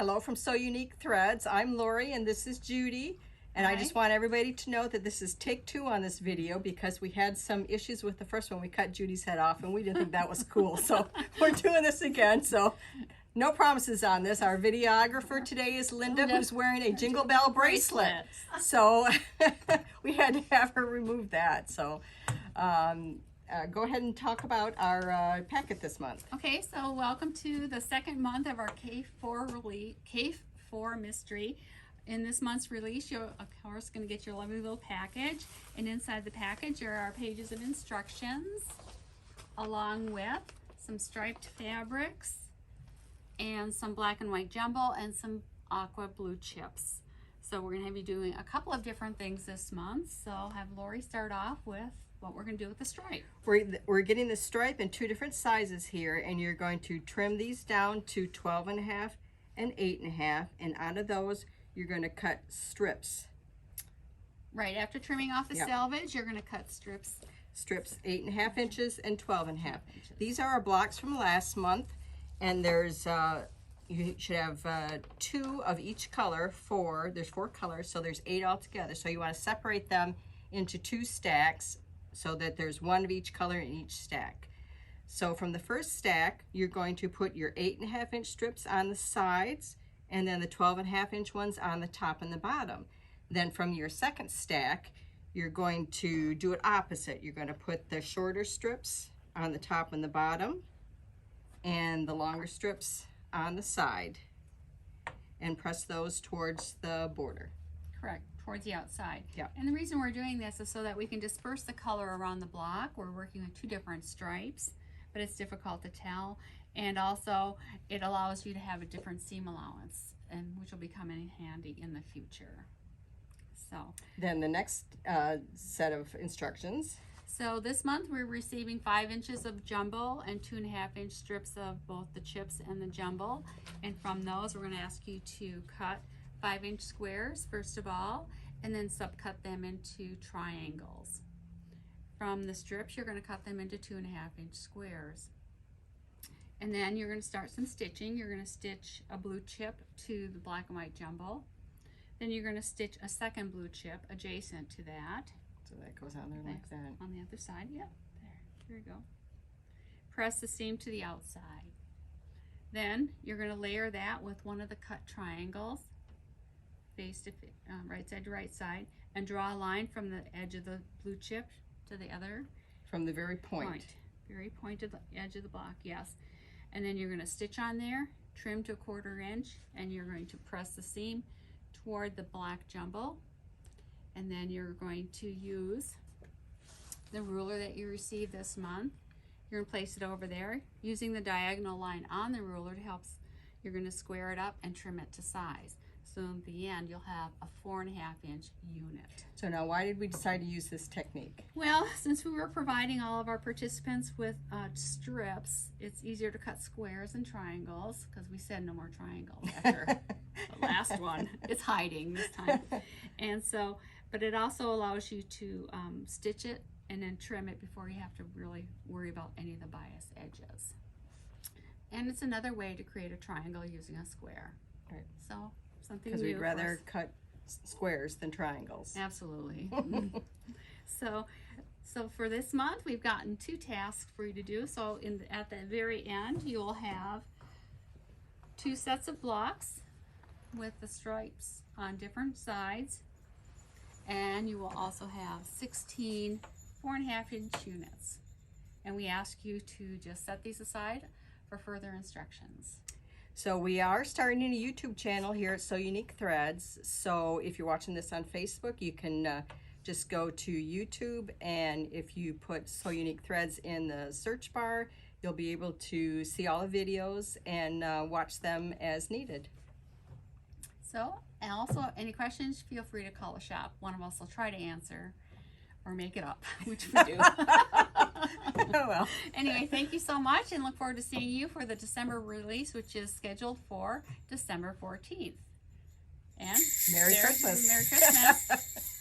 Hello from So Unique Threads. I'm Lori and this is Judy. And Hi. I just want everybody to know that this is take 2 on this video because we had some issues with the first one. We cut Judy's head off and we didn't think that was cool. So we're doing this again. So no promises on this. Our videographer today is Linda, who's wearing a Jingle Bell bracelet. So we had to have her remove that. So go ahead and talk about our packet this month. Okay, so welcome to the second month of our Kaffe Mystery. In this month's release, you're of course going to get your lovely little package, and inside the package are our pages of instructions, along with some striped fabrics, and some black and white jumble, and some aqua blue chips. So we're going to have you doing a couple of different things this month. So I'll have Lori start off with what we're going to do with the stripe. We're getting the stripe in 2 different sizes here, and you're going to trim these down to 12.5 and 8.5, and out of those you're going to cut strips. Right after trimming off the selvage, you're going to cut strips. Strips 8.5 inches and 12.5. These are our blocks from last month, and there's you should have 2 of each color. There's 4 colors, so there's 8 altogether. So you want to separate them into 2 stacks so that there's 1 of each color in each stack. So from the first stack, you're going to put your 8.5 inch strips on the sides, and then the 12.5 inch ones on the top and the bottom. Then from your second stack, you're going to do it opposite. You're going to put the shorter strips on the top and the bottom, and the longer strips on the side, and press those towards the border. Correct, towards the outside. Yeah. And the reason we're doing this is so that we can disperse the color around the block. We're working with 2 different stripes, but it's difficult to tell. And also, it allows you to have a different seam allowance, and which will be coming in handy in the future. So then the next set of instructions. So this month we're receiving 5 inches of jumbo and 2.5 inch strips of both the chips and the jumbo. And from those, we're going to ask you to cut 5 inch squares first of all, and then subcut them into triangles. From the strips, you're going to cut them into 2.5 inch squares. And then you're going to start some stitching. You're going to stitch a blue chip to the black and white jumbo. Then you're going to stitch a second blue chip adjacent to that. So that goes on there like that. On the other side, yep. There you go. Press the seam to the outside. Then you're going to layer that with one of the cut triangles, face to right side to right side, and draw a line from the edge of the blue chip to the other. From the very point. Very point of the edge of the block, yes. And then you're going to stitch on there, trim to 1/4 inch, and you're going to press the seam toward the black jumbo. And then you're going to use the ruler that you received this month. You're going to place it over there using the diagonal line on the ruler to help. You're going to square it up and trim it to size. So in the end, you'll have a 4.5 inch unit. So now, why did we decide to use this technique? Well, since we were providing all of our participants with strips, it's easier to cut squares and triangles, because we said no more triangles after the last one. It's hiding this time. And so, but it also allows you to stitch it and then trim it before you have to really worry about any of the bias edges. And it's another way to create a triangle using a square. Right. So something new. Because we'd rather cut squares than triangles. Absolutely. So for this month, we've gotten 2 tasks for you to do. So at the very end, you will have 2 sets of blocks with the stripes on different sides, and you will also have 16 4.5 inch units. And we ask you to just set these aside for further instructions. So we are starting a YouTube channel here at So Unique Threads. So if you're watching this on Facebook, you can just go to YouTube, and if you put So Unique Threads in the search bar, you'll be able to see all the videos and watch them as needed. So, and also any questions, feel free to call the shop. One of us will try to answer or make it up, which we do. Well. Anyway, thank you so much, and look forward to seeing you for the December release, which is scheduled for December 14th. And Merry Christmas. Merry Christmas.